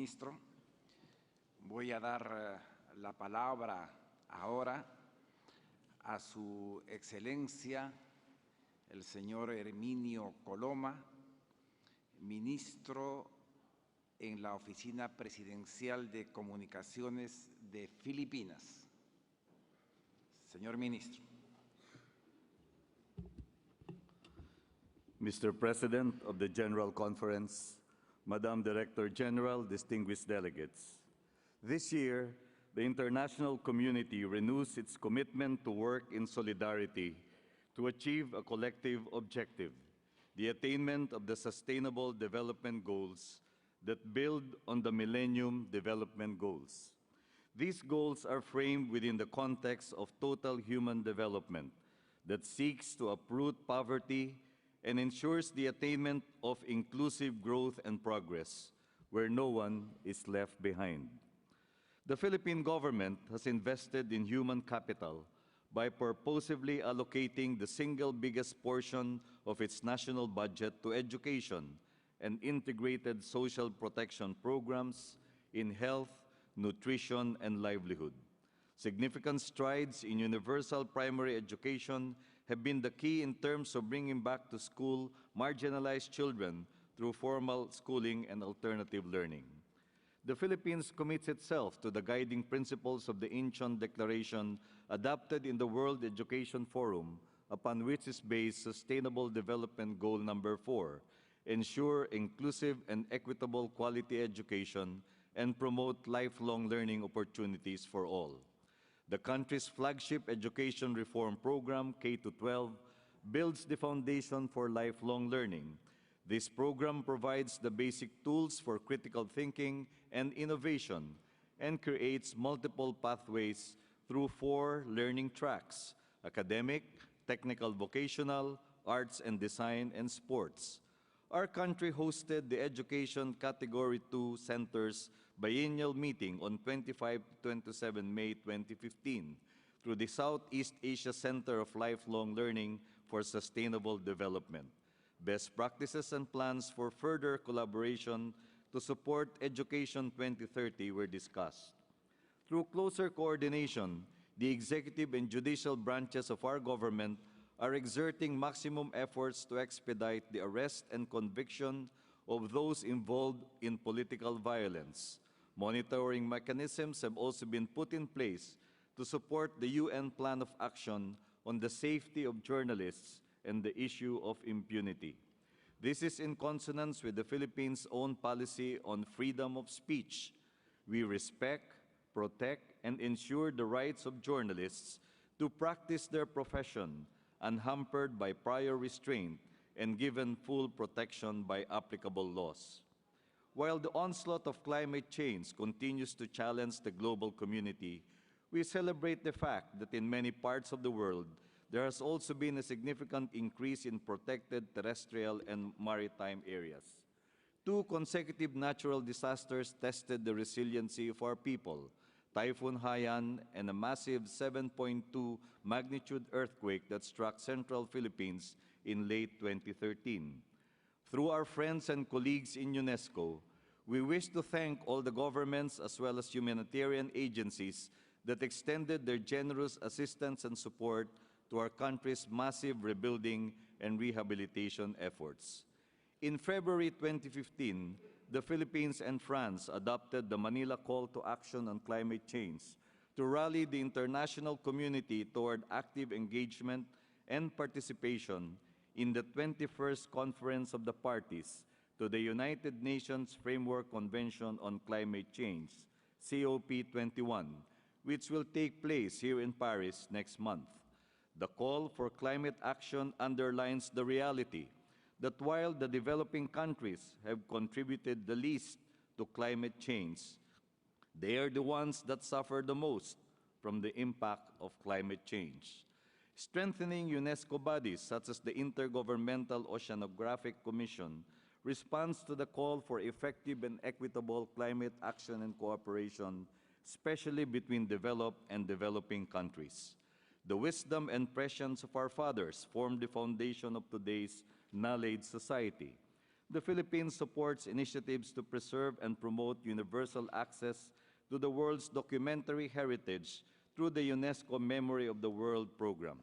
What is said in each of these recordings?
Ministro. Voy a dar la palabra ahora a Su Excelencia, el señor Herminio Coloma, Ministro en la Oficina Presidencial de Comunicaciones de Filipinas. Señor Ministro. Mr. President of the General Conference, Madam Director General, distinguished delegates, this year, the international community renews its commitment to work in solidarity to achieve a collective objective, the attainment of the Sustainable Development Goals that build on the Millennium Development Goals. These goals are framed within the context of total human development that seeks to uproot poverty and ensures the attainment of inclusive growth and progress, where no one is left behind. The Philippine government has invested in human capital by purposefully allocating the single biggest portion of its national budget to education and integrated social protection programs in health, nutrition, and livelihood. Significant strides in universal primary education have been the key in terms of bringing back to school marginalized children through formal schooling and alternative learning. The Philippines commits itself to the guiding principles of the Incheon Declaration adopted in the World Education Forum, upon which is based Sustainable Development Goal number 4, ensure inclusive and equitable quality education and promote lifelong learning opportunities for all. The country's flagship education reform program, K-12, builds the foundation for lifelong learning. This program provides the basic tools for critical thinking and innovation and creates multiple pathways through 4 learning tracks: academic, technical vocational, arts and design, and sports. Our country hosted the Education Category 2 Center's biennial meeting on 25–27 May 2015 through the Southeast Asia Center of Lifelong Learning for Sustainable Development. Best practices and plans for further collaboration to support Education 2030 were discussed. Through closer coordination, the executive and judicial branches of our government are exerting maximum efforts to expedite the arrest and conviction of those involved in political violence. Monitoring mechanisms have also been put in place to support the UN Plan of Action on the safety of journalists and the issue of impunity. This is in consonance with the Philippines' own policy on freedom of speech. We respect, protect, and ensure the rights of journalists to practice their profession unhampered by prior restraint and given full protection by applicable laws. While the onslaught of climate change continues to challenge the global community, we celebrate the fact that in many parts of the world, there has also been a significant increase in protected terrestrial and maritime areas. 2 consecutive natural disasters tested the resiliency of our people: Typhoon Haiyan and a massive 7.2 magnitude earthquake that struck central Philippines in late 2013. Through our friends and colleagues in UNESCO, we wish to thank all the governments as well as humanitarian agencies that extended their generous assistance and support to our country's massive rebuilding and rehabilitation efforts. In February 2015, the Philippines and France adopted the Manila Call to Action on Climate Change to rally the international community toward active engagement and participation in the 21st Conference of the Parties to the United Nations Framework Convention on Climate Change, COP21, which will take place here in Paris next month. The call for climate action underlines the reality that while the developing countries have contributed the least to climate change, they are the ones that suffer the most from the impact of climate change. Strengthening UNESCO bodies such as the Intergovernmental Oceanographic Commission responds to the call for effective and equitable climate action and cooperation, especially between developed and developing countries. The wisdom and prescience of our fathers form the foundation of today's knowledge society. the Philippines supports initiatives to preserve and promote universal access to the world's documentary heritage through the UNESCO Memory of the World program.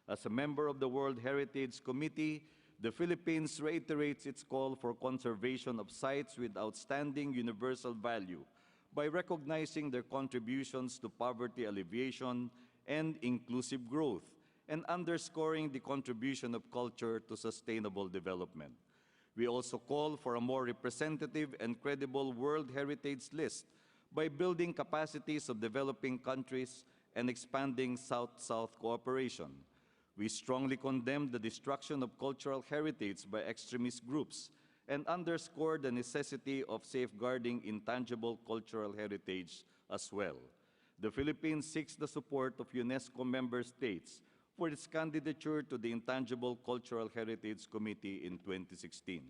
As a member of the World Heritage Committee, the Philippines reiterates its call for conservation of sites with outstanding universal value by recognizing their contributions to poverty alleviation and inclusive growth, and underscoring the contribution of culture to sustainable development. We also call for a more representative and credible World Heritage List by building capacities of developing countries and expanding South-South cooperation. We strongly condemn the destruction of cultural heritage by extremist groups and underscore the necessity of safeguarding intangible cultural heritage as well. The Philippines seeks the support of UNESCO member states for its candidature to the Intangible Cultural Heritage Committee in 2016.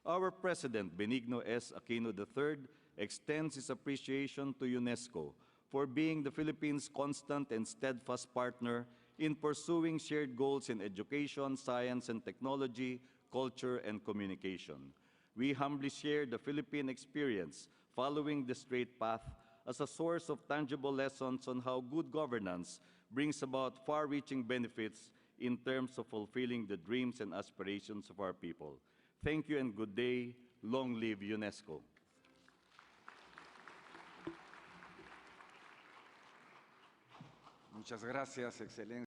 Our President, Benigno S. Aquino III, extends his appreciation to UNESCO for being the Philippines' constant and steadfast partner in pursuing shared goals in education, science and technology, culture, and communication. We humbly share the Philippine experience following the straight path as a source of tangible lessons on how good governance brings about far-reaching benefits in terms of fulfilling the dreams and aspirations of our people. Thank you and good day. Long live UNESCO. Muchas gracias, Excelencia.